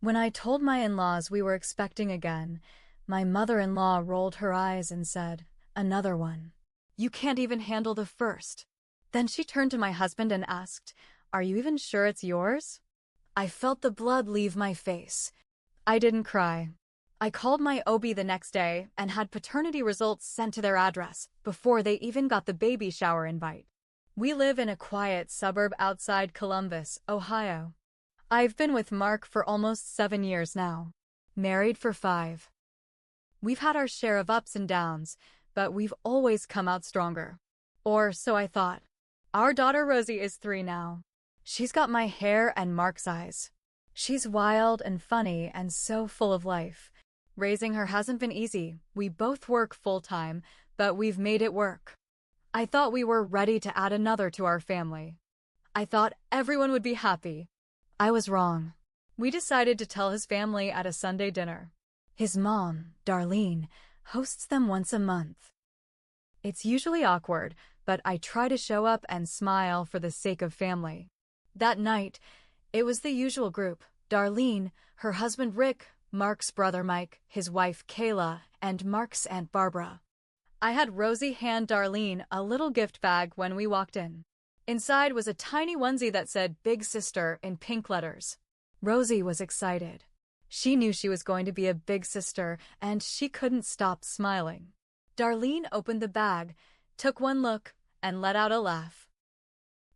When I told my in-laws we were expecting again, my mother-in-law rolled her eyes and said, "Another one. You can't even handle the first." Then she turned to my husband and asked, "Are you even sure it's yours?" I felt the blood leave my face. I didn't cry. I called my OB the next day and had paternity results sent to their address before they even got the baby shower invite. We live in a quiet suburb outside Columbus, Ohio. I've been with Mark for almost 7 years now. Married for 5. We've had our share of ups and downs, but we've always come out stronger. Or so I thought. Our daughter Rosie is 3 now. She's got my hair and Mark's eyes. She's wild and funny and so full of life. Raising her hasn't been easy. We both work full-time, but we've made it work. I thought we were ready to add another to our family. I thought everyone would be happy. I was wrong. We decided to tell his family at a Sunday dinner. His mom, Darlene, hosts them once a month. It's usually awkward, but I try to show up and smile for the sake of family. That night, it was the usual group: Darlene, her husband Rick, Mark's brother Mike, his wife Kayla, and Mark's Aunt Barbara. I had Rosie hand Darlene a little gift bag when we walked in. Inside was a tiny onesie that said "Big Sister" in pink letters. Rosie was excited. She knew she was going to be a big sister, and she couldn't stop smiling. Darlene opened the bag, took one look, and let out a laugh.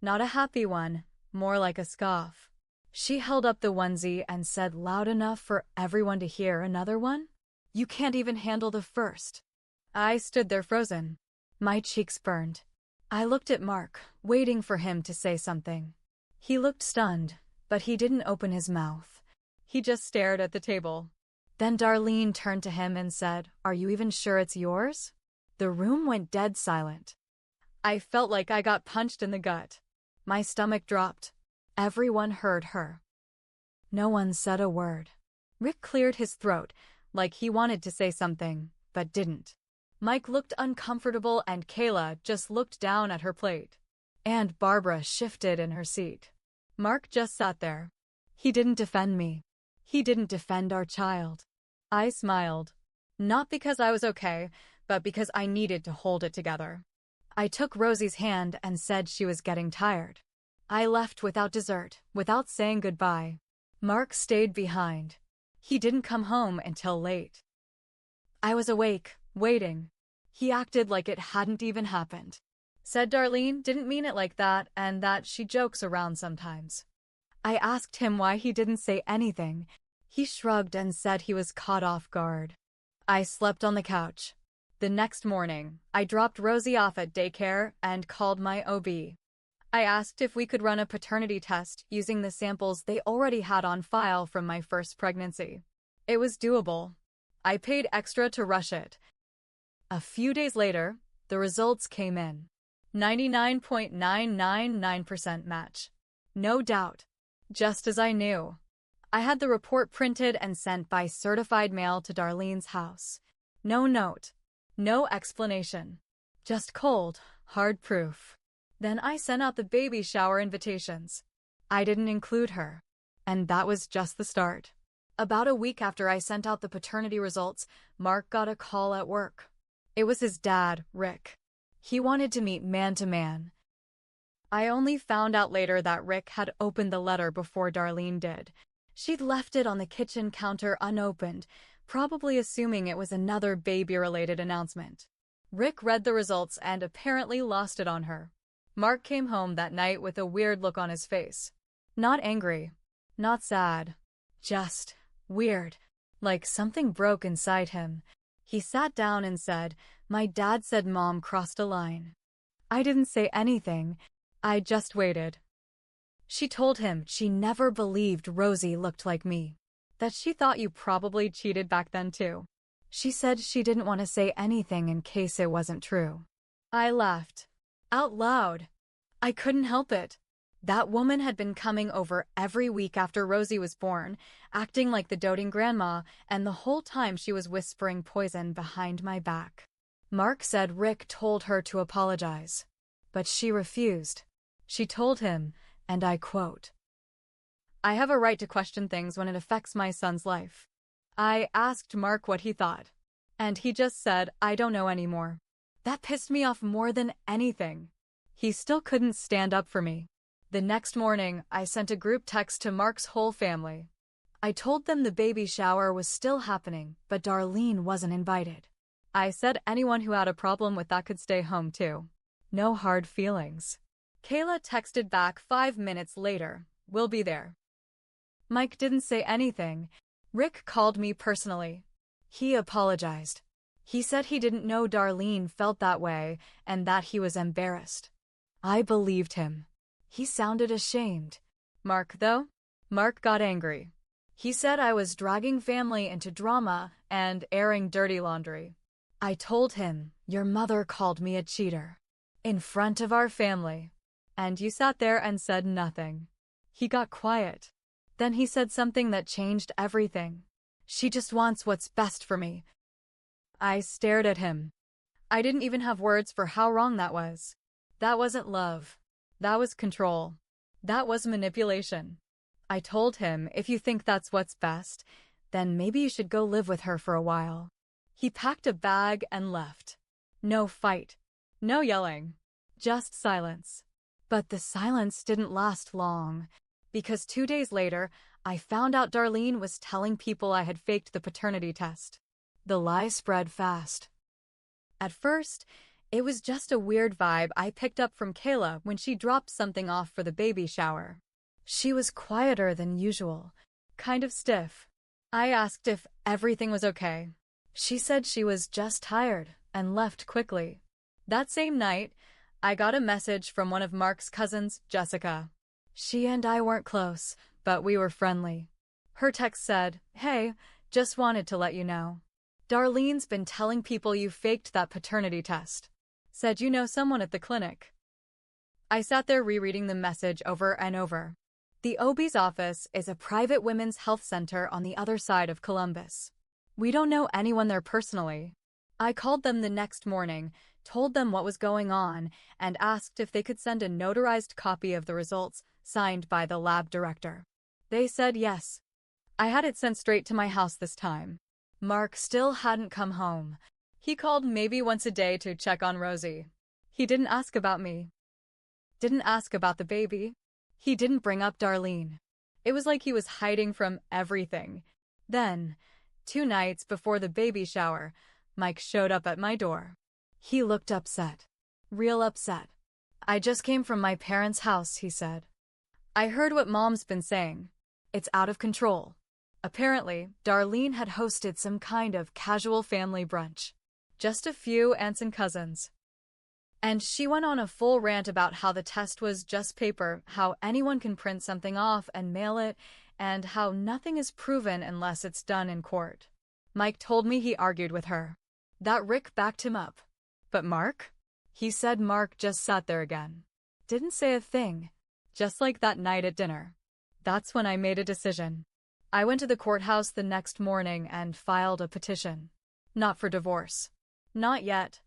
Not a happy one, more like a scoff. She held up the onesie and said loud enough for everyone to hear, "Another one? You can't even handle the first." I stood there frozen. My cheeks burned. I looked at Mark, waiting for him to say something. He looked stunned, but he didn't open his mouth. He just stared at the table. Then Darlene turned to him and said, "Are you even sure it's yours?" The room went dead silent. I felt like I got punched in the gut. My stomach dropped. Everyone heard her. No one said a word. Rick cleared his throat, like he wanted to say something, but didn't. Mike looked uncomfortable and Kayla just looked down at her plate. And Barbara shifted in her seat. Mark just sat there. He didn't defend me. He didn't defend our child. I smiled. Not because I was okay, but because I needed to hold it together. I took Rosie's hand and said she was getting tired. I left without dessert, without saying goodbye. Mark stayed behind. He didn't come home until late. I was awake, waiting. He acted like it hadn't even happened. Said Darlene didn't mean it like that and that she jokes around sometimes. I asked him why he didn't say anything. He shrugged and said he was caught off guard. I slept on the couch. The next morning, I dropped Rosie off at daycare and called my OB. I asked if we could run a paternity test using the samples they already had on file from my first pregnancy. It was doable. I paid extra to rush it. A few days later, the results came in. 99.999% match. No doubt. Just as I knew. I had the report printed and sent by certified mail to Darlene's house. No note. No explanation. Just cold, hard proof. Then I sent out the baby shower invitations. I didn't include her. And that was just the start. About a week after I sent out the paternity results, Mark got a call at work. It was his dad, Rick. He wanted to meet man-to-man. I only found out later that Rick had opened the letter before Darlene did. She'd left it on the kitchen counter unopened, probably assuming it was another baby-related announcement. Rick read the results and apparently lost it on her. Mark came home that night with a weird look on his face. Not angry. Not sad. Just weird. Like something broke inside him. He sat down and said, "My dad said Mom crossed a line." I didn't say anything. I just waited. She told him she never believed Rosie looked like me. That she thought you probably cheated back then too. She said she didn't want to say anything in case it wasn't true. I laughed. Out loud. I couldn't help it. That woman had been coming over every week after Rosie was born, acting like the doting grandma, and the whole time she was whispering poison behind my back. Mark said Rick told her to apologize. But she refused. She told him, and I quote, I have a right to question things when it affects my son's life. I asked Mark what he thought, and he just said, I don't know anymore. That pissed me off more than anything. He still couldn't stand up for me. The next morning, I sent a group text to Mark's whole family. I told them the baby shower was still happening, but Darlene wasn't invited. I said anyone who had a problem with that could stay home too. No hard feelings. Kayla texted back 5 minutes later, we'll be there. Mike didn't say anything. Rick called me personally. He apologized. He said he didn't know Darlene felt that way and that he was embarrassed. I believed him. He sounded ashamed. Mark, though? Mark got angry. He said I was dragging family into drama and airing dirty laundry. I told him, your mother called me a cheater. In front of our family. And you sat there and said nothing. He got quiet. Then he said something that changed everything. She just wants what's best for me. I stared at him. I didn't even have words for how wrong that was. That wasn't love. That was control. That was manipulation. I told him, if you think that's what's best, then maybe you should go live with her for a while. He packed a bag and left. No fight. No yelling. Just silence. But the silence didn't last long, because 2 days later, I found out Darlene was telling people I had faked the paternity test. The lie spread fast. At first, it was just a weird vibe I picked up from Kayla when she dropped something off for the baby shower. She was quieter than usual, kind of stiff. I asked if everything was okay. She said she was just tired and left quickly. That same night, I got a message from one of Mark's cousins, Jessica. She and I weren't close, but we were friendly. Her text said, hey, just wanted to let you know. Darlene's been telling people you faked that paternity test. Said you know someone at the clinic. I sat there rereading the message over and over. The OB's office is a private women's health center on the other side of Columbus. We don't know anyone there personally. I called them the next morning, told them what was going on, and asked if they could send a notarized copy of the results signed by the lab director. They said yes. I had it sent straight to my house this time. Mark still hadn't come home. He called maybe once a day to check on Rosie. He didn't ask about me. Didn't ask about the baby. He didn't bring up Darlene. It was like he was hiding from everything. Then, 2 nights before the baby shower, Mike showed up at my door. He looked upset. Real upset. I just came from my parents' house, he said. I heard what Mom's been saying. It's out of control. Apparently, Darlene had hosted some kind of casual family brunch. Just a few aunts and cousins. And she went on a full rant about how the test was just paper, how anyone can print something off and mail it, and how nothing is proven unless it's done in court. Mike told me he argued with her. That Rick backed him up. But Mark? He said Mark just sat there again. Didn't say a thing. Just like that night at dinner. That's when I made a decision. I went to the courthouse the next morning and filed a petition. Not for divorce. Not yet.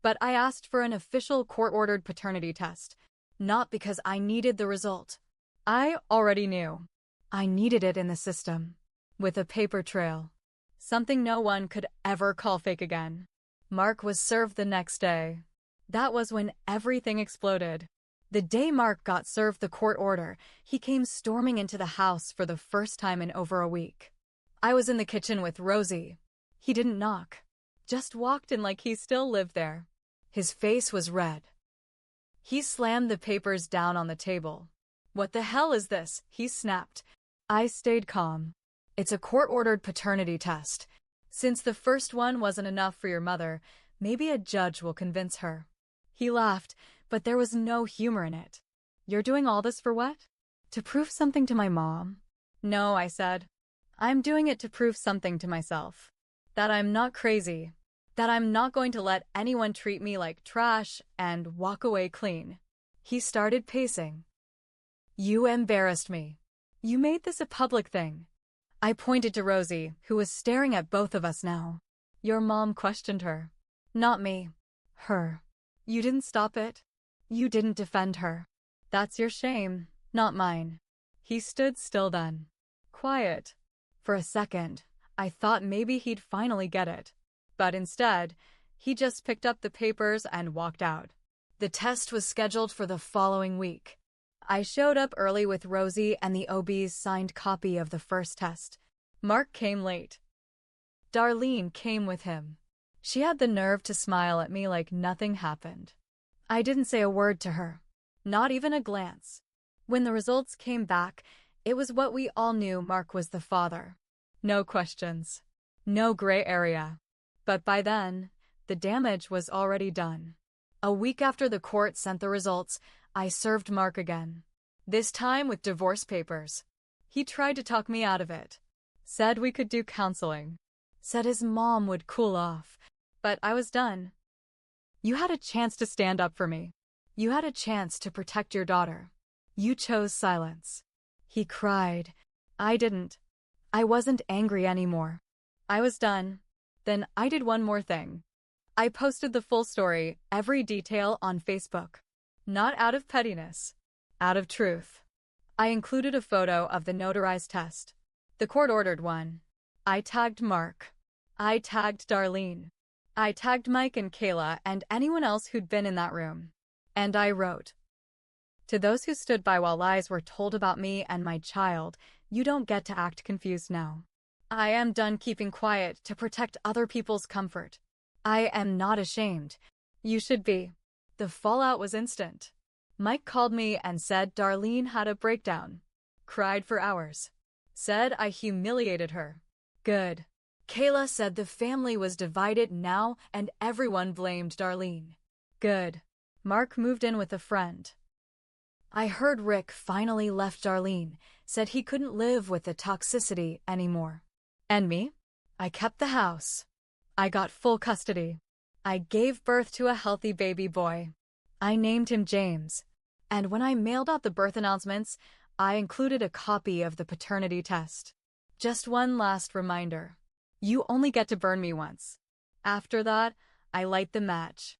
But I asked for an official court-ordered paternity test. Not because I needed the result. I already knew. I needed it in the system. With a paper trail. Something no one could ever call fake again. Mark was served the next day. That was when everything exploded. The day Mark got served the court order, he came storming into the house for the first time in over a week. I was in the kitchen with Rosie. He didn't knock. Just walked in like he still lived there. His face was red. He slammed the papers down on the table. What the hell is this? He snapped. I stayed calm. It's a court-ordered paternity test. Since the first one wasn't enough for your mother, maybe a judge will convince her. He laughed, but there was no humor in it. You're doing all this for what? To prove something to my mom? No, I said. I'm doing it to prove something to myself. That I'm not crazy. That I'm not going to let anyone treat me like trash and walk away clean. He started pacing. You embarrassed me. You made this a public thing. I pointed to Rosie, who was staring at both of us now. Your mom questioned her. Not me. Her. You didn't stop it. You didn't defend her. That's your shame, not mine. He stood still then. Quiet. For a second, I thought maybe he'd finally get it. But instead, he just picked up the papers and walked out. The test was scheduled for the following week. I showed up early with Rosie and the OB's signed copy of the first test. Mark came late. Darlene came with him. She had the nerve to smile at me like nothing happened. I didn't say a word to her. Not even a glance. When the results came back, it was what we all knew: Mark was the father. No questions. No gray area. But by then, the damage was already done. A week after the court sent the results, I served Mark again. This time with divorce papers. He tried to talk me out of it. Said we could do counseling. Said his mom would cool off. But I was done. You had a chance to stand up for me. You had a chance to protect your daughter. You chose silence. He cried. I didn't. I wasn't angry anymore. I was done. Then I did one more thing. I posted the full story, every detail, on Facebook. Not out of pettiness. Out of truth. I included a photo of the notarized test. The court ordered one. I tagged Mark. I tagged Darlene. I tagged Mike and Kayla and anyone else who'd been in that room. And I wrote, "To those who stood by while lies were told about me and my child, you don't get to act confused now. I am done keeping quiet to protect other people's comfort. I am not ashamed. You should be." The fallout was instant. Mike called me and said Darlene had a breakdown. Cried for hours. Said I humiliated her. Good. Kayla said the family was divided now and everyone blamed Darlene. Good. Mark moved in with a friend. I heard Rick finally left Darlene, said he couldn't live with the toxicity anymore. And me? I kept the house. I got full custody. I gave birth to a healthy baby boy. I named him James. And when I mailed out the birth announcements, I included a copy of the paternity test. Just one last reminder. You only get to burn me once. After that, I light the match.